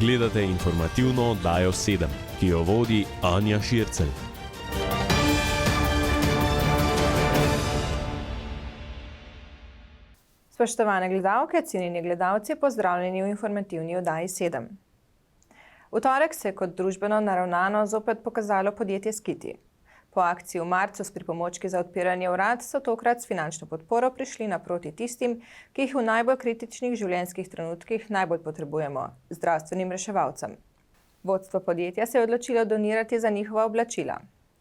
Gledate informativno oddajo 7, ki jo vodi Anja Šircelj. Spoštovane gledalke, cenjeni gledalci, pozdravljeni v informativni oddaji 7. V torek se je kot družbeno naravnano zopet pokazalo podjetje Skiti. Po akciji v marcu s pripomočki za odpiranje vrat so tokrat s finančno podporo prišli naproti tistim, ki jih v najbolj kritičnih življenjskih trenutkih najbolj potrebujemo, zdravstvenim reševalcem. Vodstvo podjetja se je odločilo donirati za njihova oblačila.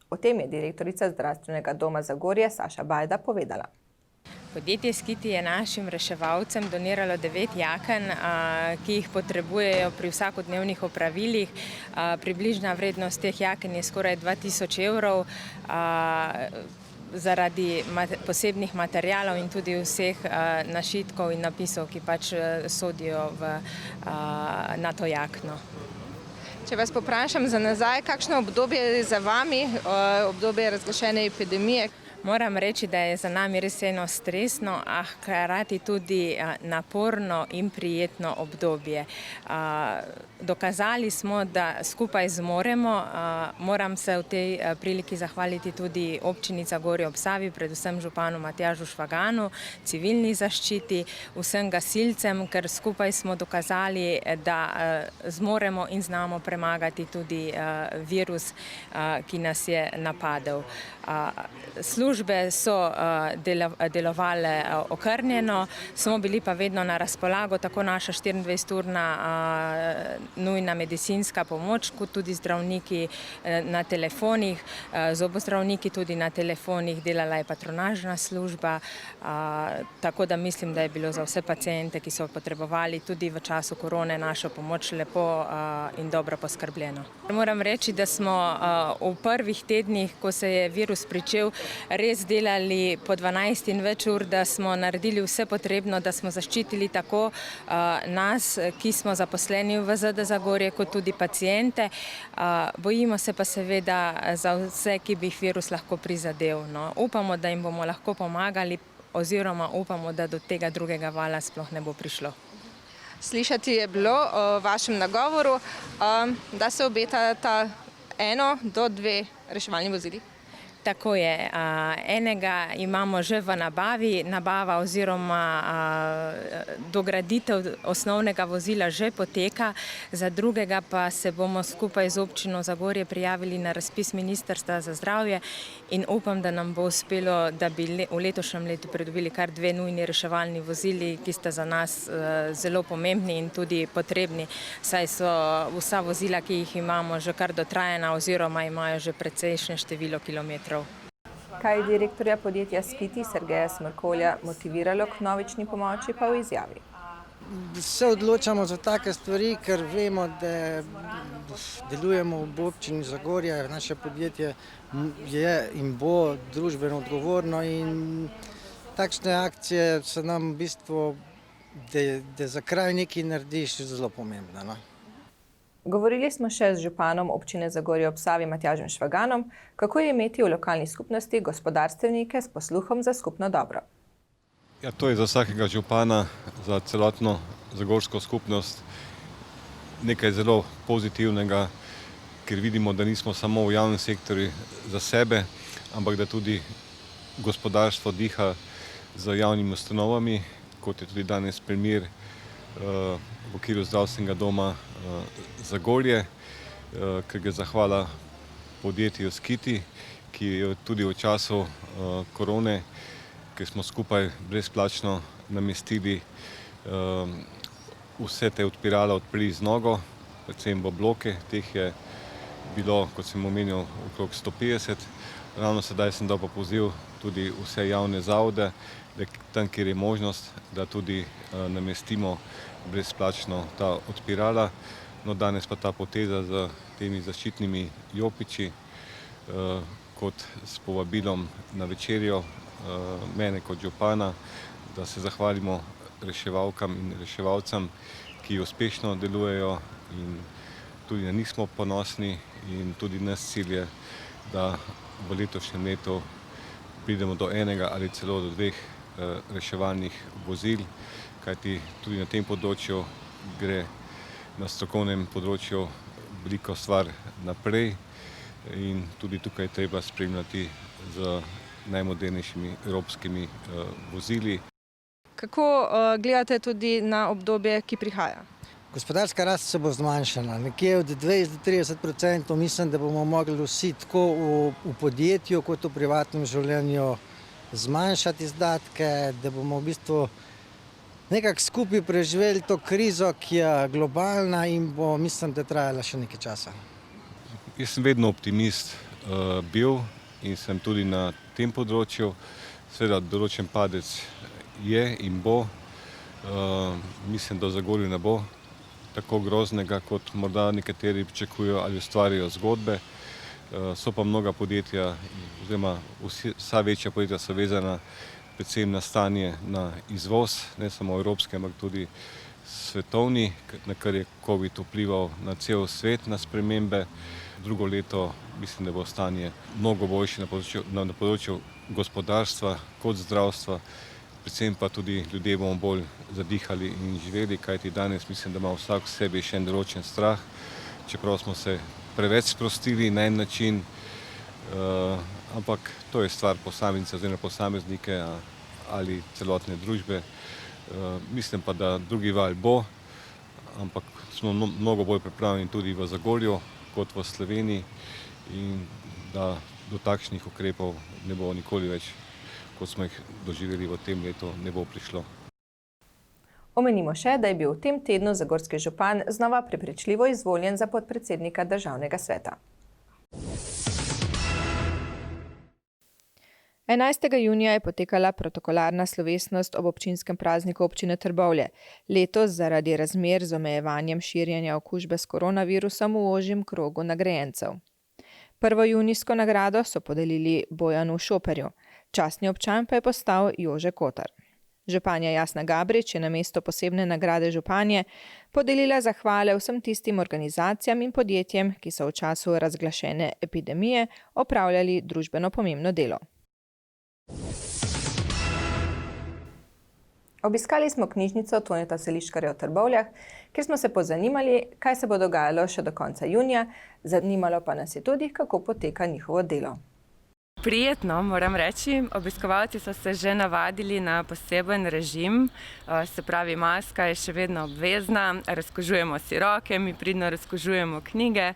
O tem je direktorica Zdravstvenega doma Zagorje Saša Bajda povedala. Podjetje Skiti je našim reševalcem doniralo 9 jaken, ki jih potrebujejo pri vsakodnevnih opravilih. Približna vrednost teh jaken je skoraj 2000 evrov. Zaradi posebnih materialov in tudi vseh našitkov in napisov, ki pač sodijo na to jakno. Če vas poprašam za nazaj, kakšno obdobje je za vami, obdobje razglašene epidemije? Moram reči, da je za nami res eno stresno, a hkrati tudi naporno in prijetno obdobje. Dokazali smo, da skupaj zmoremo. Moram se v tej priliki zahvaliti tudi občini Zagorje ob Savi, predvsem županu Matjažu Švaganu, civilni zaščiti, vsem gasilcem, ker skupaj smo dokazali, da zmoremo in znamo premagati tudi virus, ki nas je napadel. Službe so delovale okrnjeno, smo bili pa vedno na razpolago, tako naša 24-urna nujna medicinska pomoč, kot tudi zdravniki na telefonih, zobozdravniki tudi na telefonih, delala je patronažna služba, tako da mislim, da je bilo za vse paciente, ki so potrebovali tudi v času korone našo pomoč, lepo in dobro poskrbljeno. Moram reči, da smo v prvih tednih, ko se je virus pričel, res delali po 12 in več ur, da smo naredili vse potrebno, da smo zaščitili tako nas, ki smo zaposleni v VZD Zagorje, kot tudi paciente. Bojimo se pa seveda za vse, ki bi jih virus lahko prizadel. Upamo, da jim bomo lahko pomagali, oziroma upamo, da do tega drugega vala sploh ne bo prišlo. Slišati je bilo o vašem nagovoru, da se obetata 1 do 2 reševalni vozili. Tako je. Enega imamo že v nabavi, nabava oziroma dograditev osnovnega vozila že poteka, za drugega pa se bomo skupaj z občino Zagorje prijavili na razpis Ministrstva za zdravje in upam, da nam bo uspelo, da bi v letošnjem letu pridobili kar 2 nujni reševalni vozili, ki sta za nas zelo pomembni in tudi potrebni, saj so vsa vozila, ki jih imamo, že kar dotrajana oziroma imajo že precejšnje število kilometrov. Kaj je direktorja podjetja Skiti Sergeja Smrkolja motiviralo k vnovični pomoči, pa v izjavi? Se odločamo za take stvari, ker vemo, da delujemo v občini Zagorje, naše podjetje je in bo družbeno odgovorno in takšne akcije so nam v bistvu, da za kraj nekaj narediš, zelo pomembno. Govorili smo še z županom občine Zagorje ob Savi Matjažem Švaganom, kako je imeti v lokalni skupnosti gospodarstvenike s posluhom za skupno dobro. Ja, to je za vsakega župana, za celotno zagorsko skupnost nekaj zelo pozitivnega, ker vidimo, da nismo samo v javnem sektorju za sebe, ampak da tudi gospodarstvo diha z javnimi ustanovami, kot je tudi danes primer v okviru Zdravstvenega doma Zagorje, ker gre zahvala podjetju Skiti, ki je tudi v času korone, ki smo skupaj brezplačno namestili vse te odpirala odprli z nogo, predvsem v bloke, teh je bilo, kot sem omenil, okrog 150. Ravno sedaj sem dal pa poziv tudi vse javne zavode, da tam, kjer je možnost, da tudi namestimo brezplačno ta odpirala. No, danes pa ta poteza z temi zaščitnimi jopiči, kot s povabilom na večerjo mene kot župana, da se zahvalimo reševalkam in reševalcem, ki uspešno delujejo in tudi na njih smo ponosni in tudi nas cilj je, da v letošnjem letu pridemo do 1 ali celo do 2 reševalnih vozil, kajti tudi na tem področju gre na strokovnem področju veliko stvar naprej in tudi tukaj treba spremljati z najmodernejšimi evropskimi vozili. Kako gledate tudi na obdobje, ki prihaja? Gospodarska rast se bo zmanjšala, nekje od 20 do 30%. Mislim, da bomo mogli vsi tako v podjetju kot v privatnem življenju zmanjšati izdatke, da bomo v bistvu nekako skupaj preživeli to krizo, ki je globalna in bo, mislim, da trajala še nekaj časa. Jaz sem vedno optimist bil in sem tudi na tem področju. Seveda določen padec je in bo. Mislim, da v Zagorju ne bo tako groznega, kot morda nekateri pričakujejo ali ustvarjajo zgodbe. So pa mnoga podjetja, oziroma vsa večja podjetja so vezana predvsem na stanje na izvoz, ne samo evropski, ampak tudi svetovni, na kar je COVID vplival na cel svet, na spremembe. Drugo leto mislim, da bo stanje mnogo boljše na področju gospodarstva kot zdravstva. Predvsem pa tudi ljudje bomo bolj zadihali in živeli, kajti danes mislim, da ima vsak v sebi še en določen strah, čeprav smo se preveč sprostili na en način, ampak to je stvar posameznice oziroma posameznike ali celotne družbe. Mislim pa, da drugi val bo, ampak smo mnogo bolj pripravljeni tudi v Zagorju kot v Sloveniji in da do takšnih ukrepov ne bo nikoli več, kot smo jih doživeli v tem letu, ne bo prišlo. Omenimo še, da je bil v tem tednu zagorski župan znova prepričljivo izvoljen za podpredsednika Državnega sveta. 11. junija je potekala protokolarna slovesnost ob občinskem prazniku občine Trbovlje. Letos zaradi razmer z omejevanjem širjenja okužbe s koronavirusom v ožjem krogu nagrajencev. Prvo junijsko nagrado so podelili Bojanu Šoperju. Častni občan pa je postal Jože Kotar. Županja Jasna Gabrič je na mesto posebne nagrade županje podelila zahvale vsem tistim organizacijam in podjetjem, ki so v času razglašene epidemije opravljali družbeno pomembno delo. Obiskali smo knjižnico Toneta Seliškarja v Trbovljah, kjer smo se pozanimali, kaj se bo dogajalo še do konca junija, zanimalo pa nas je tudi, kako poteka njihovo delo. Prijetno, moram reči. Obiskovalci so se že navadili na poseben režim, se pravi, maska je še vedno obvezna, razkužujemo si roke, mi pridno razkužujemo knjige.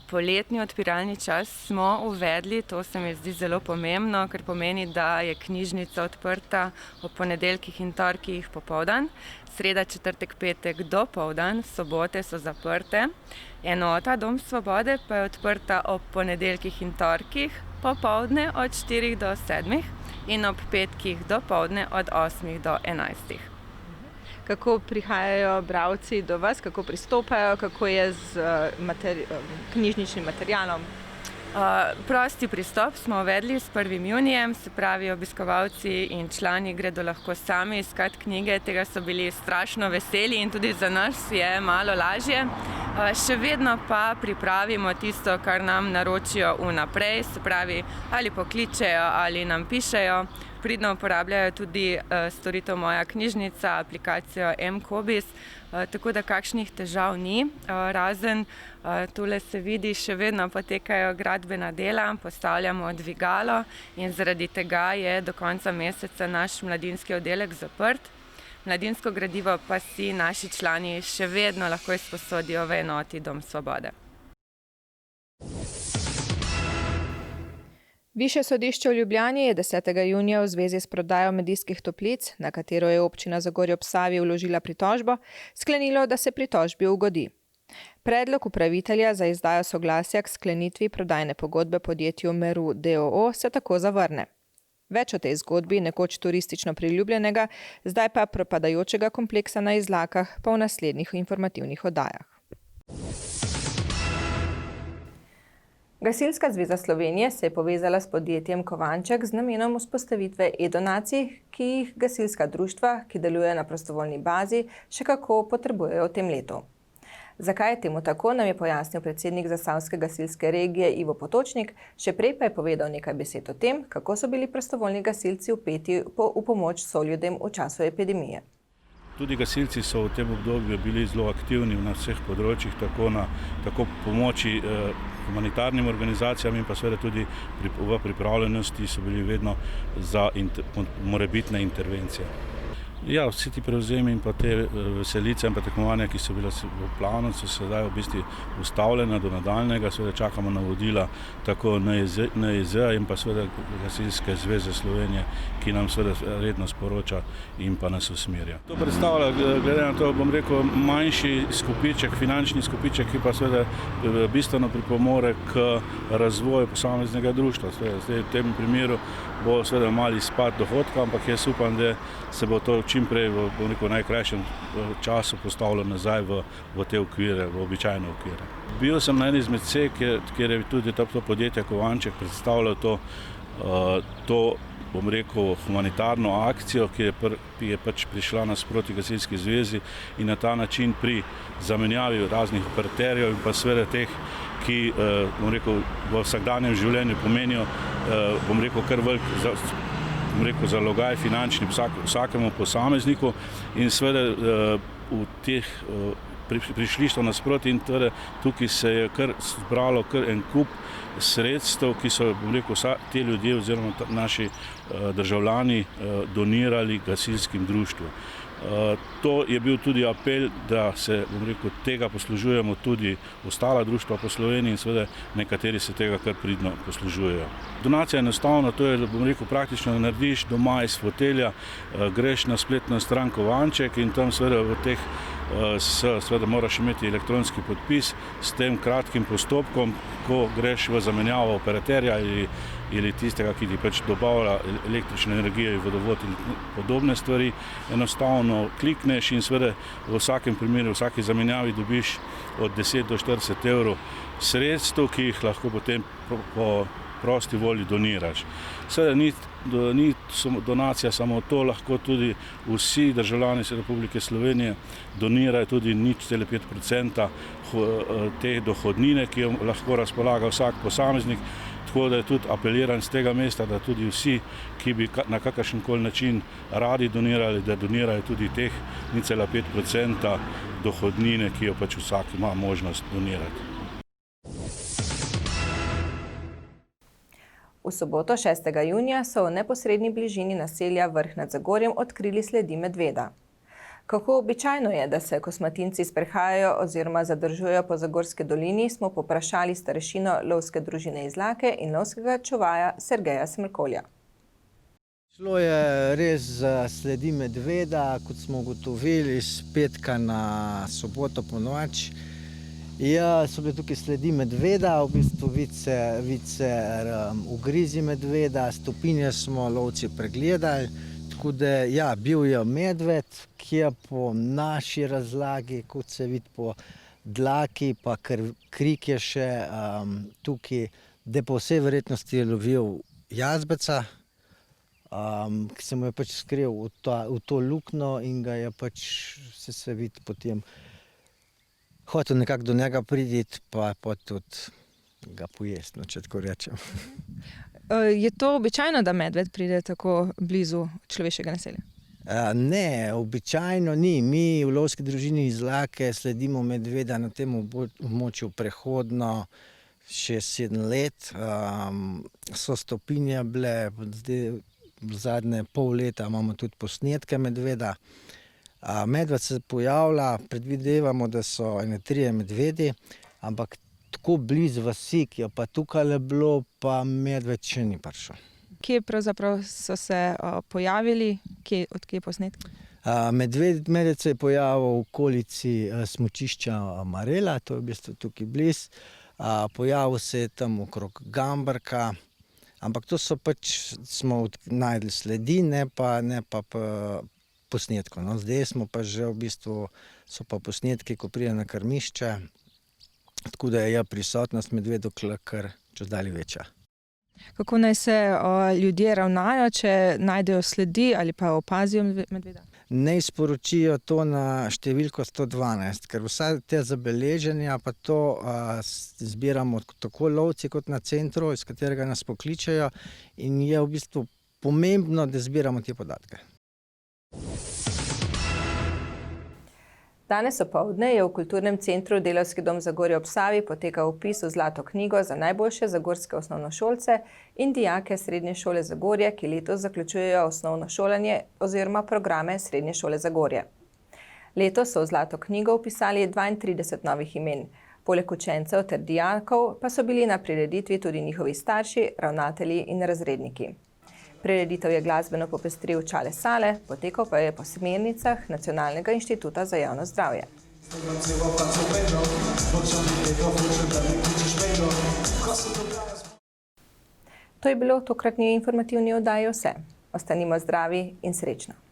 Poletni odpiralni čas smo uvedli, to se mi zdi zelo pomembno, ker pomeni, da je knjižnica odprta ob ponedeljkih in torkih popoldan, sreda, četrtek, petek dopoldan, sobote so zaprte. Enota Dom Svobode pa je odprta ob ponedeljkih in torkih popoldne od 4 do 7 in ob petkih dopoldne od 8 do 11. Kako prihajajo bralci do vas, kako pristopajo, kako je z knjižničnim materialom? Prosti pristop smo uvedli s 1. junijem, se pravi, obiskovalci in člani gredo lahko sami iskati knjige, tega so bili strašno veseli in tudi za nas je malo lažje. Še vedno pa pripravimo tisto, kar nam naročijo vnaprej, se pravi, ali pokličejo ali nam pišejo. Pridno uporabljajo tudi storitev Moja knjižnica, aplikacijo mCobiz, tako da kakšnih težav ni. Razen tule se vidi, še vedno potekajo gradbena dela, postavljamo dvigalo in zaradi tega je do konca meseca naš mladinski oddelek zaprt. Mladinsko gradivo pa si naši člani še vedno lahko izposodijo v enoti Dom Svobode. Višje sodišče v Ljubljani je 10. junija v zvezi s prodajo Medijskih toplic, na katero je občina Zagorje ob Savi vložila pritožbo, sklenilo, da se pritožbi ugodi. Predlog upravitelja za izdajo soglasja k sklenitvi prodajne pogodbe podjetju Meru d.o.o. se tako zavrne. Več o tej zgodbi, nekoč turistično priljubljenega, zdaj pa propadajočega kompleksa na Izlakah, pa v naslednjih informativnih oddajah. Gasilska zveza Slovenije se je povezala s podjetjem Kovanček z namenom vzpostavitve e-donacij, ki jih gasilska društva, ki delujejo na prostovoljni bazi, še kako potrebujejo v tem letu. Zakaj je temu tako, nam je pojasnil predsednik Zasavske gasilske regije Ivo Potočnik, še prej pa je povedal nekaj besed o tem, kako so bili prostovoljni gasilci vpeti v pomoč soljudem v času epidemije. Tudi gasilci so v tem obdobju bili zelo aktivni na vseh področjih, tako pomoči humanitarnim organizacijam in pa seveda tudi v pripravljenosti so bili vedno za morebitne intervencije. Ja, vsi ti prevzemi in pa te veselice in pa tekmovanja, ki so bile v planu, so sedaj v bistvu ustavljene do nadaljnjega. Seveda čakamo navodila tako NIJZ in pa seveda Gasilske zveze Slovenije, ki nam seveda redno sporoča in pa nas usmerja. To predstavlja, glede na to, bom rekel, manjši skupiček, finančni skupiček, ki pa seveda bistveno pripomore k razvoju posameznega društva. Zdaj v tem primeru bo seveda mali izpad dohodka, ampak jaz upam, da se bo to čim prej v najkrajšem času postavilo nazaj v te okvire, v običajne okvire. Bil sem na eni izmed sej, kjer je tudi to podjetje Kovanček predstavljalo to, bom rekel, humanitarno akcijo, ki je pač prišla nasproti Gasilski zvezi in na ta način pri zamenjavi raznih operaterjev in pa seveda teh, ki, bom rekel, v vsakdanjem življenju pomenijo, bom rekel, kar velik zalogaj finančni vsakemu posamezniku in seveda v teh prišlištvo nasproti in tukaj se je kar zbralo kar en kup sredstev, ki so, bom rekel, te ljudje oziroma naši državljani donirali gasilskim društvom. To je bil tudi apel, da se, bom rekel, tega poslužujemo tudi ostala društva po Sloveniji in seveda nekateri se tega kar pridno poslužujejo. Donacija je enostavna, to je, bom rekel, praktično narediš doma iz fotelja, greš na spletno stran Kovanček in tam seveda v teh seveda moraš imeti elektronski podpis s tem kratkim postopkom, ko greš v zamenjavo operaterja ali tistega, ki ti pač dobavlja električno energijo in vodovod in podobne stvari. Enostavno klikneš in seveda v vsakem primeru, v vsaki zamenjavi dobiš od 10 do 40 evrov sredstev, ki jih lahko potem po prosti volji doniraš. Seveda ni donacija samo to, lahko tudi vsi državljani Republike Slovenije donirajo tudi 0,5% te dohodnine, ki jo lahko razpolaga vsak posameznik. Tako da je tudi apeliran z tega mesta, da tudi vsi, ki bi na kakršenkoli način radi donirali, da donirajo tudi teh 0,5% dohodnine, ki jo pač vsak ima možnost donirati. V soboto 6. junija so v neposredni bližini naselja Vrh nad Zagorjem odkrili sledi medveda. Kako običajno je, da se kosmatinci sprehajajo oziroma zadržujejo po Zagorski dolini, smo povprašali starešino lovske družine Izlake in lovskega čuvaja Sergeja Smrkolja. Šlo je res za sledi medveda, kot smo ugotovili iz petka na soboto po noč. Ja, so bile tukaj sledi medveda, v bistvu vice ugrizi medveda, stopinje smo lovci pregledali. Tako da, ja, bil je medved, ki je po naši razlagi, kot se vidi po dlaki, pa krik je še tukaj, da po vsej verjetnosti je lovil jazbeca, ki se mu je pač skril v to luknjo in ga je pač, se vidi potem, hotel nekako do njega priti, pa tudi ga pojesti, če tako rečem. Je to običajno, da medved pride tako blizu človeškega naselja? Ne, običajno ni. Mi v lovski družini Izlake sledimo medveda na tem območju prehodno 6-7 let. So stopinje bile, zdaj v zadnje pol leta imamo tudi posnetke medveda. Medved se pojavlja, predvidevamo, da so 3 medvedi, ampak tako blizu vasi, ki je pa tukaj bilo, pa medved še ni prišel. Kje pravzaprav so se pojavili, od kje posnetki? Medved se je pojavil v okolici smučišča Marela, to je v bistvu tukaj blizu. Pojavil se je tam okrog Gambrka, ampak to so pač, smo najdli sledi, ne pa posnetkov. No, zdaj smo pa že v bistvu, so pa posnetki, ko pride na krmišče, tako da je prisotnost medvedov kar čedalje večja. Kako naj se ljudje ravnajo, če najdejo sledi ali pa opazijo medveda? Naj sporočijo to na številko 112, ker vsa te zabeleženja pa to zbiramo tako lovci kot na centru, iz katerega nas pokličejo in je v bistvu pomembno, da zbiramo te podatke. Danes opoldne je v Kulturnem centru Delavski dom Zagorje ob Savi potekal vpis v Zlato knjigo za najboljše zagorske osnovnošolce in dijake Srednje šole Zagorje, ki letos zaključujejo osnovno šolanje oziroma programe Srednje šole Zagorje. Letos so v Zlato knjigo vpisali 32 novih imen. Poleg učencev ter dijakov pa so bili na prireditvi tudi njihovi starši, ravnatelji in razredniki. Prireditev je glasbeno popestril Čale Sale, potekal pa je po smernicah Nacionalnega inštituta za javno zdravje. To je bilo v tokratni informativni oddaji vse. Ostanimo zdravi in srečno.